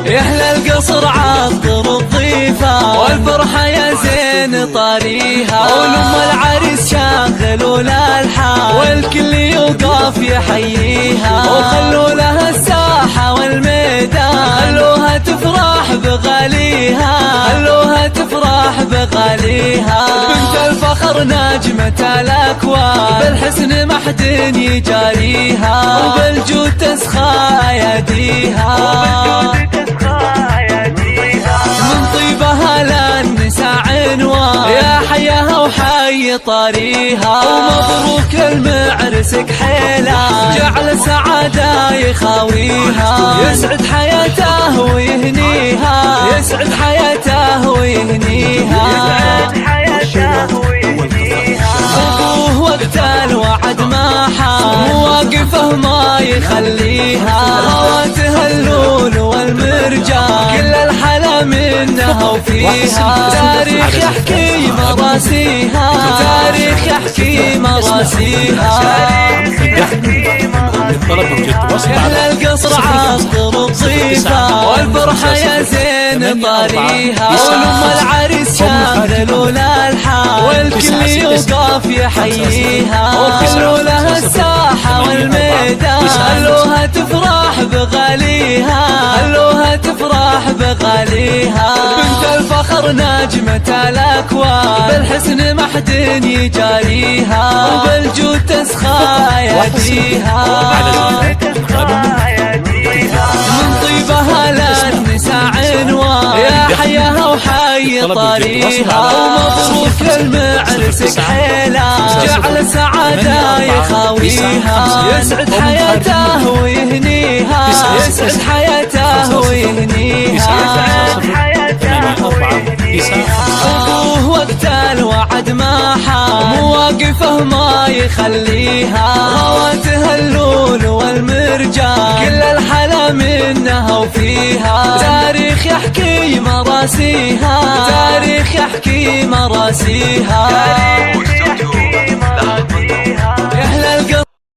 يحلى القصر عطر الضيفة والفرحة يا زين طاريها، ولم العريس شاغل الالحان والكل يوقف يحييها، وخلوا لها الساحة والميدان خلوها تفرح بغاليها، خلوها تفرح بغاليها. بنت الفخر نجمة الأكوان بالحسن ما حد يجاريها، وبالجود تسخى أيديها، من طيبها للنساء عنوان يا حياها وحي طاريها، ومبروك للمعرس كحيلة جعل سعادة يخاويها، يسعد حياته ويهنيها، يسعد حياته ويهنيها، أبوه وقت الوعد ما حان مواقفه ما يخليها، هواته اللول والمرجان كل الحلا منها وفيها، تاريخ يحكي مراسيها، تاريخ يحكي مراسيها. يحلى القصر عطر الضيفة والفرحة يا زين طاريها، ولم العريس شاغل الالحان والكل يوقف يحييها، وخلوا لها الساحة والميدان خلوها تفرح بغاليها، خلوها تفرح بغاليها. بنت الفخر نجمة الأكوان بالحسن ما حد يجاريها، وبالجود تسخى أيديها، من طيبها للنساء عنوان يا حياها وحي طاريها، ومبروك للمعرس كحيلة جعل سعادة يخاويها، يسعد حياته ويهنيها، يسعد حياته ويهنيها. أبوه وقت الوعد ما حان مواقفه ما يخليها، هواته اللول والمرجان كل الحلا منها وفيها، تاريخ يحكي مراسيها، تاريخ يحكي مراسيها.